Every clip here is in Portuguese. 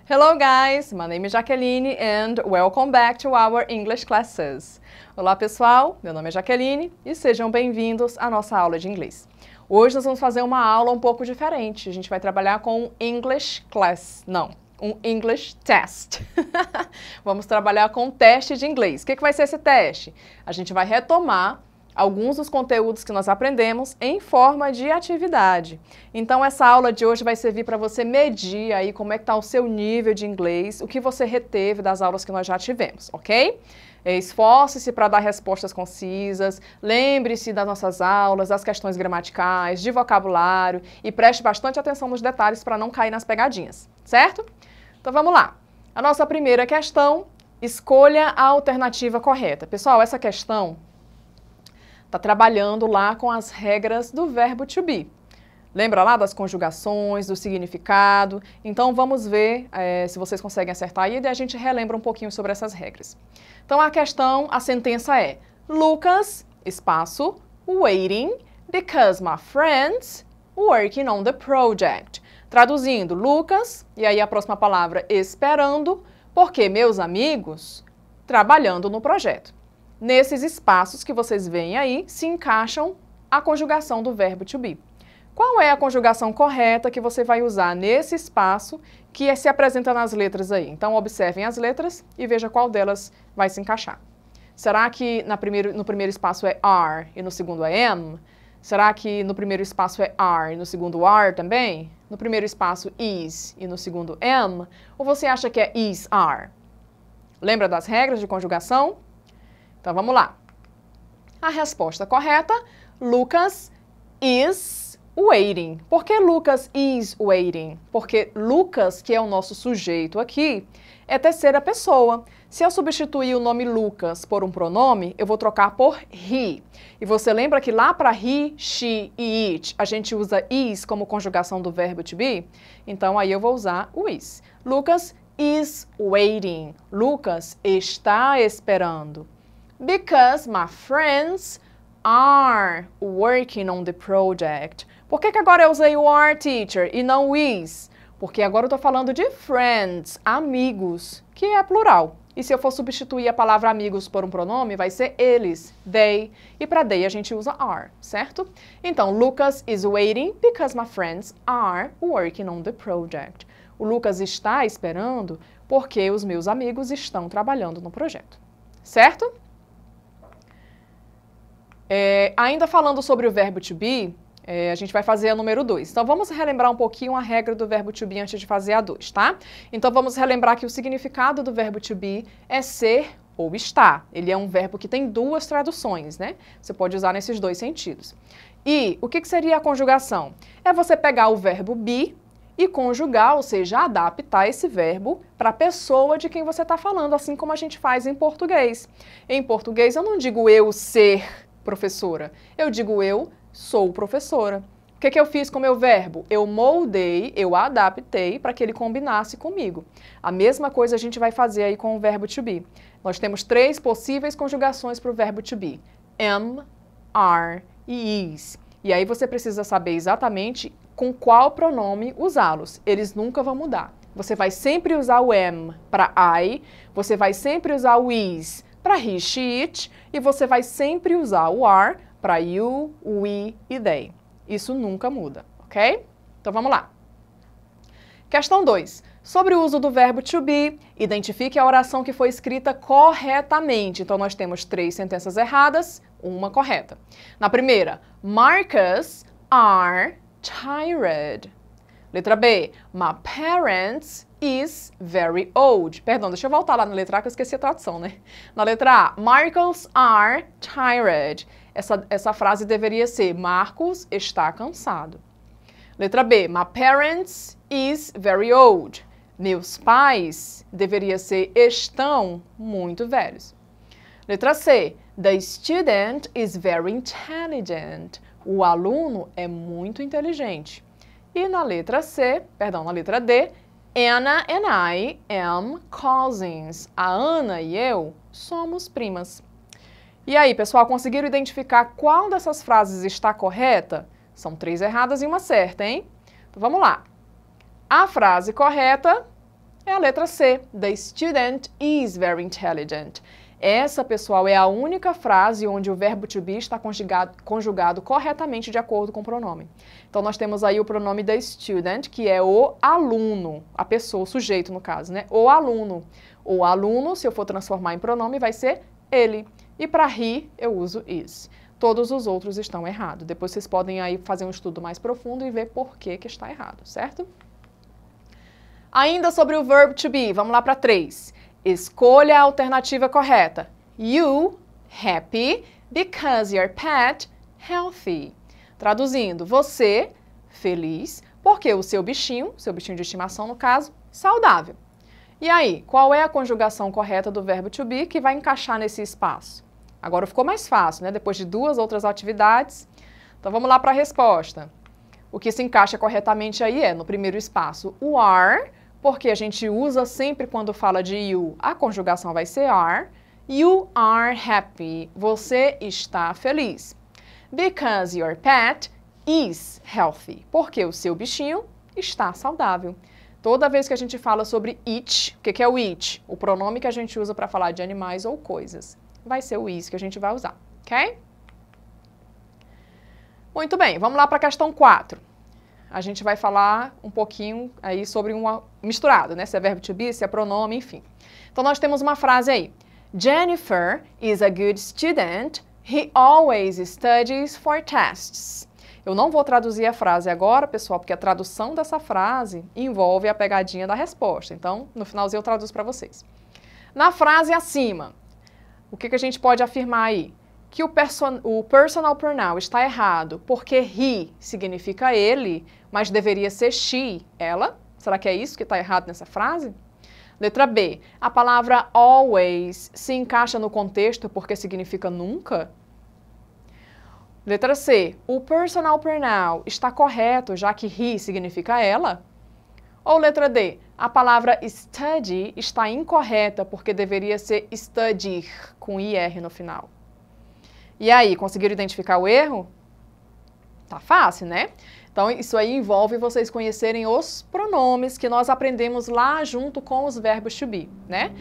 Hello guys, my name is Jaqueline and welcome back to our English classes. Olá pessoal, meu nome é Jaqueline e sejam bem-vindos à nossa aula de inglês. Hoje nós vamos fazer uma aula um pouco diferente. A gente vai trabalhar com um English class, não, um English test. Vamos trabalhar com um teste de inglês. O que vai ser esse teste? A gente vai retomar alguns dos conteúdos que nós aprendemos em forma de atividade. Então, essa aula de hoje vai servir para você medir aí como é que está o seu nível de inglês, o que você reteve das aulas que nós já tivemos, ok? Esforce-se para dar respostas concisas, lembre-se das nossas aulas, das questões gramaticais, de vocabulário e preste bastante atenção nos detalhes para não cair nas pegadinhas, certo? Então, vamos lá. A nossa primeira questão, escolha a alternativa correta. Pessoal, essa questão está trabalhando lá com as regras do verbo to be. Lembra lá das conjugações, do significado? Então, vamos ver se vocês conseguem acertar e daí a gente relembra um pouquinho sobre essas regras. Então, a sentença é Lucas, espaço, waiting, because my friends working on the project. Traduzindo, Lucas, e aí a próxima palavra, esperando, porque meus amigos trabalhando no projeto. Nesses espaços que vocês veem aí, se encaixam a conjugação do verbo to be. Qual é a conjugação correta que você vai usar nesse espaço que se apresenta nas letras aí? Então, observem as letras e veja qual delas vai se encaixar. Será que no primeiro espaço é are e no segundo é am? Será que no primeiro espaço é are e no segundo are também? No primeiro espaço is e no segundo am? Ou você acha que é is, are? Lembra das regras de conjugação? Então, vamos lá. A resposta correta, Lucas is waiting. Por que Lucas is waiting? Porque Lucas, que é o nosso sujeito aqui, é terceira pessoa. Se eu substituir o nome Lucas por um pronome, eu vou trocar por he. E você lembra que lá para he, she e it, a gente usa is como conjugação do verbo to be? Então, aí eu vou usar o is. Lucas is waiting. Lucas está esperando. Because my friends are working on the project. Por que agora eu usei o are, teacher, e não o is? Porque agora eu estou falando de friends, amigos, que é plural. E se eu for substituir a palavra amigos por um pronome, vai ser eles, they. E para they a gente usa are, certo? Então, Lucas is waiting because my friends are working on the project. O Lucas está esperando porque os meus amigos estão trabalhando no projeto, certo? Ainda falando sobre o verbo to be, a gente vai fazer a número 2. Então, vamos relembrar um pouquinho a regra do verbo to be antes de fazer a 2, tá? Então, vamos relembrar que o significado do verbo to be é ser ou estar. Ele é um verbo que tem duas traduções, né? Você pode usar nesses dois sentidos. E o que seria a conjugação? É você pegar o verbo be e conjugar, ou seja, adaptar esse verbo para a pessoa de quem você está falando, assim como a gente faz em português. Em português, eu não digo eu ser professora. Eu digo eu sou professora. O que eu fiz com o meu verbo? Eu moldei, eu adaptei para que ele combinasse comigo. A mesma coisa a gente vai fazer aí com o verbo to be. Nós temos 3 possíveis conjugações para o verbo to be. Am, are e is. E aí você precisa saber exatamente com qual pronome usá-los. Eles nunca vão mudar. Você vai sempre usar o am para I, você vai sempre usar o is para he, she, it, e você vai sempre usar o are para you, we e they. Isso nunca muda, ok? Então, vamos lá. Questão 2. Sobre o uso do verbo to be, identifique a oração que foi escrita corretamente. Então, nós temos 3 sentenças erradas, uma correta. Na primeira, Marcus are tired. Letra B, my parents is very old. Perdão, deixa eu voltar lá na letra A que eu esqueci a tradução, né? Na letra A, Marcos are tired. Essa frase deveria ser Marcos está cansado. Letra B, my parents is very old. Meus pais deveria ser estão muito velhos. Letra C, the student is very intelligent. O aluno é muito inteligente. E na letra D, Anna and I am cousins. A Ana e eu somos primas. E aí, pessoal, conseguiram identificar qual dessas frases está correta? São 3 erradas e uma certa, hein? Então, vamos lá. A frase correta é a letra C. The student is very intelligent. Essa, pessoal, é a única frase onde o verbo to be está conjugado corretamente de acordo com o pronome. Então, nós temos aí o pronome the student, que é o aluno, a pessoa, o sujeito no caso, né? O aluno. O aluno, se eu for transformar em pronome, vai ser ele. E para he, eu uso is. Todos os outros estão errados. Depois vocês podem aí fazer um estudo mais profundo e ver por que está errado, certo? Ainda sobre o verbo to be, vamos lá para 3. Escolha a alternativa correta. You happy because your pet healthy. Traduzindo, você feliz porque o seu bichinho de estimação no caso, saudável. E aí, qual é a conjugação correta do verbo to be que vai encaixar nesse espaço? Agora ficou mais fácil, né? Depois de 2 outras atividades. Então vamos lá para a resposta. O que se encaixa corretamente aí é, no primeiro espaço, o are, porque a gente usa sempre quando fala de you, a conjugação vai ser are. You are happy. Você está feliz. Because your pet is healthy. Porque o seu bichinho está saudável. Toda vez que a gente fala sobre it, o que é o it? O pronome que a gente usa para falar de animais ou coisas. Vai ser o is que a gente vai usar, ok? Muito bem, vamos lá para a questão 4. A gente vai falar um pouquinho aí sobre um misturado, né? Se é verbo to be, se é pronome, enfim. Então, nós temos uma frase aí. Jennifer is a good student. He always studies for tests. Eu não vou traduzir a frase agora, pessoal, porque a tradução dessa frase envolve a pegadinha da resposta. Então, no finalzinho eu traduzo para vocês. Na frase acima, o que a gente pode afirmar aí? Que o personal pronoun está errado porque he significa ele, mas deveria ser she, ela. Será que é isso que está errado nessa frase? Letra B. A palavra always se encaixa no contexto porque significa nunca? Letra C. O personal pronoun está correto já que he significa ela? Ou letra D. A palavra study está incorreta porque deveria ser study com IR no final? E aí, conseguiram identificar o erro? Tá fácil, né? Então, isso aí envolve vocês conhecerem os pronomes que nós aprendemos lá junto com os verbos to be, né?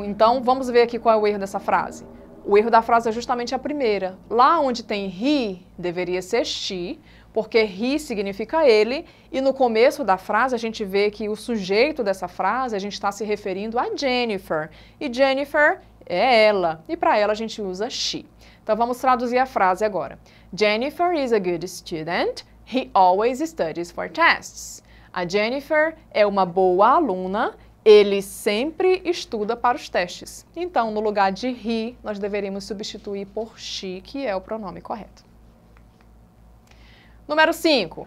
Então, vamos ver aqui qual é o erro dessa frase. O erro da frase é justamente a primeira. Lá onde tem he, deveria ser she, porque he significa ele, e no começo da frase a gente vê que o sujeito dessa frase, a gente está se referindo a Jennifer. E Jennifer é ela, e para ela a gente usa she. Então, vamos traduzir a frase agora. Jennifer is a good student. He always studies for tests. A Jennifer é uma boa aluna. Ele sempre estuda para os testes. Então, no lugar de he, nós deveríamos substituir por she, que é o pronome correto. Número 5.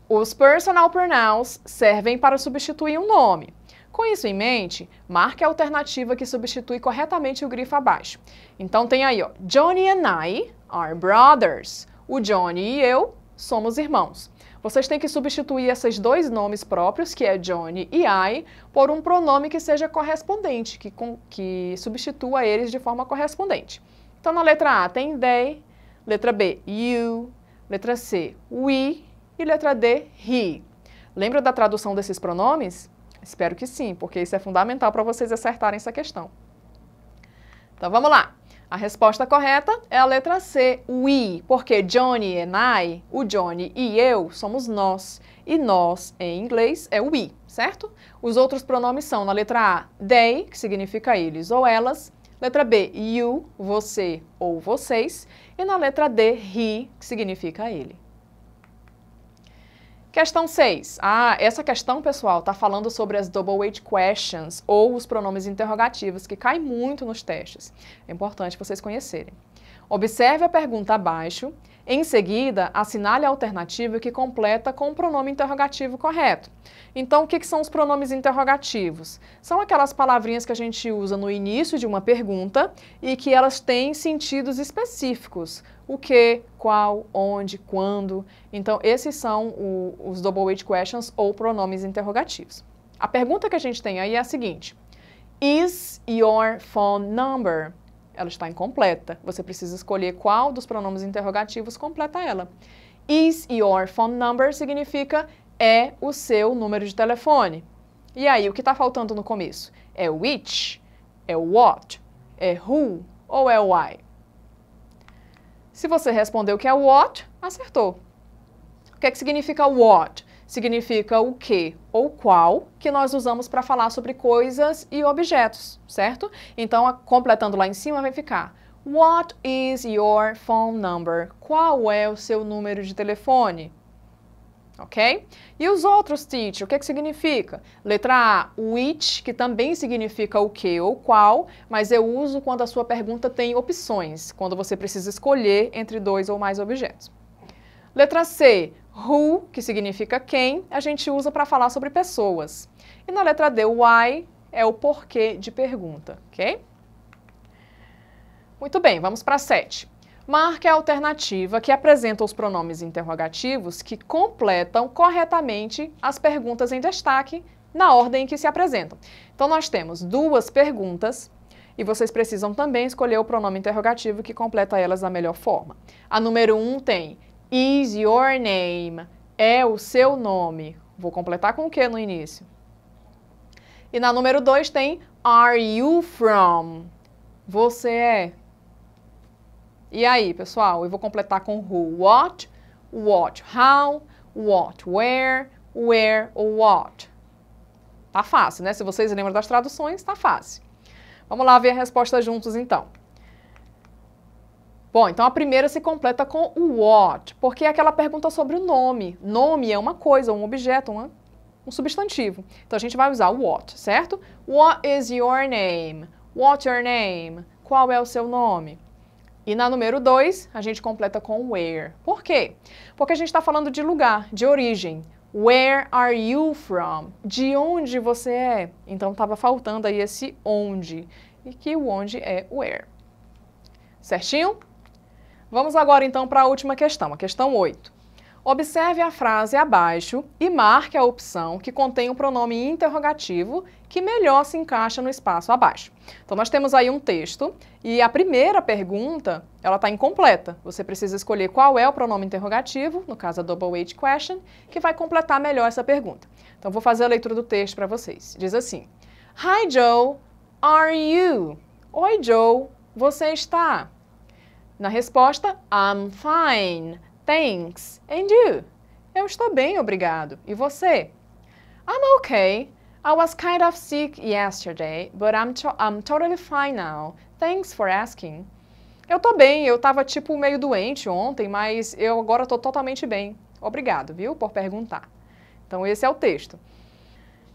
Os personal pronouns servem para substituir um nome. Com isso em mente, marque a alternativa que substitui corretamente o grifo abaixo. Então tem aí, ó, Johnny and I are brothers. O Johnny e eu somos irmãos. Vocês têm que substituir esses 2 nomes próprios, que é Johnny e I, por um pronome que seja correspondente, que substitua eles de forma correspondente. Então na letra A tem they, letra B, you, letra C, we e letra D, he. Lembra da tradução desses pronomes? Espero que sim, porque isso é fundamental para vocês acertarem essa questão. Então, vamos lá. A resposta correta é a letra C, we, porque Johnny and I, o Johnny e eu, somos nós. E nós, em inglês, é we, certo? Os outros pronomes são, na letra A, they, que significa eles ou elas. Letra B, you, você ou vocês. E na letra D, he, que significa ele. Questão 6. Essa questão, pessoal, está falando sobre as double-H questions, ou os pronomes interrogativos, que caem muito nos testes. É importante vocês conhecerem. Observe a pergunta abaixo. Em seguida, assinale a alternativa que completa com o pronome interrogativo correto. Então, o que são os pronomes interrogativos? São aquelas palavrinhas que a gente usa no início de uma pergunta e que elas têm sentidos específicos. O que, qual, onde, quando. Então, esses são os double-H questions ou pronomes interrogativos. A pergunta que a gente tem aí é a seguinte. Is your phone number? Ela está incompleta. Você precisa escolher qual dos pronomes interrogativos completa ela. Is your phone number significa é o seu número de telefone. E aí, o que está faltando no começo? É o which? É o what? É who? Ou é o why? Se você respondeu que é o what, acertou. O que é que significa what? Significa o que ou qual que nós usamos para falar sobre coisas e objetos, certo? Então, completando lá em cima, vai ficar What is your phone number? Qual é o seu número de telefone? Ok? E os outros, teacher, o que é que significa? Letra A, which, que também significa o que ou qual, mas eu uso quando a sua pergunta tem opções, quando você precisa escolher entre dois ou mais objetos. Letra C, who, que significa quem, a gente usa para falar sobre pessoas. E na letra D, why, é o porquê de pergunta, ok? Muito bem, vamos para 7. Marque a alternativa que apresenta os pronomes interrogativos que completam corretamente as perguntas em destaque na ordem em que se apresentam. Então, nós temos duas perguntas e vocês precisam também escolher o pronome interrogativo que completa elas da melhor forma. A número 1 tem Is your name? É o seu nome. Vou completar com o que no início? E na número 2 tem Are you from? Você é. E aí, pessoal, eu vou completar com who, what, how, what, where ou what. Tá fácil, né? Se vocês lembram das traduções, tá fácil. Vamos lá ver a resposta juntos, então. Bom, então a primeira se completa com o what, porque é aquela pergunta sobre o nome. Nome é uma coisa, um objeto, um substantivo. Então a gente vai usar o what, certo? What is your name? What's your name? Qual é o seu nome? E na número 2, a gente completa com where. Por quê? Porque a gente está falando de lugar, de origem. Where are you from? De onde você é? Então, estava faltando aí esse onde. E que o onde é where. Certinho? Vamos agora, então, para a última questão, a questão 8. Observe a frase abaixo e marque a opção que contém o pronome interrogativo que melhor se encaixa no espaço abaixo. Então, nós temos aí um texto e a primeira pergunta, ela está incompleta. Você precisa escolher qual é o pronome interrogativo, no caso a double H question, que vai completar melhor essa pergunta. Então, vou fazer a leitura do texto para vocês. Diz assim, Hi, Joe, are you? Oi, Joe, você está? Na resposta, I'm fine. Thanks. And you? Eu estou bem, obrigado. E você? I'm okay. I was kind of sick yesterday, but I'm totally fine now. Thanks for asking. Eu estou bem, eu estava tipo meio doente ontem, mas eu agora estou totalmente bem. Obrigado, viu, por perguntar. Então esse é o texto.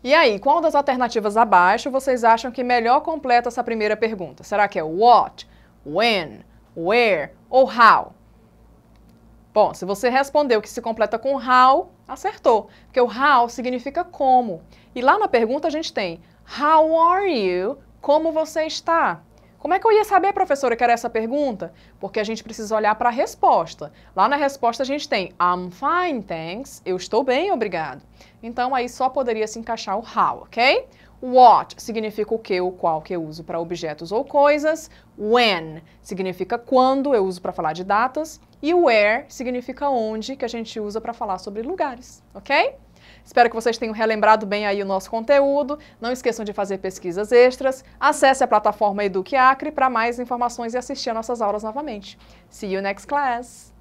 E aí, qual das alternativas abaixo vocês acham que melhor completa essa primeira pergunta? Será que é what, when, where ou how? Bom, se você respondeu que se completa com how, acertou, porque o how significa como. E lá na pergunta a gente tem How are you? Como você está? Como é que eu ia saber, professora, que era essa pergunta? Porque a gente precisa olhar para a resposta. Lá na resposta a gente tem I'm fine, thanks. Eu estou bem, obrigado. Então aí só poderia se encaixar o how, ok? What significa o que ou qual que eu uso para objetos ou coisas. When significa quando, eu uso para falar de datas. E where significa onde, que a gente usa para falar sobre lugares, ok? Espero que vocês tenham relembrado bem aí o nosso conteúdo. Não esqueçam de fazer pesquisas extras. Acesse a plataforma Eduque Acre para mais informações e assistir a nossas aulas novamente. See you next class!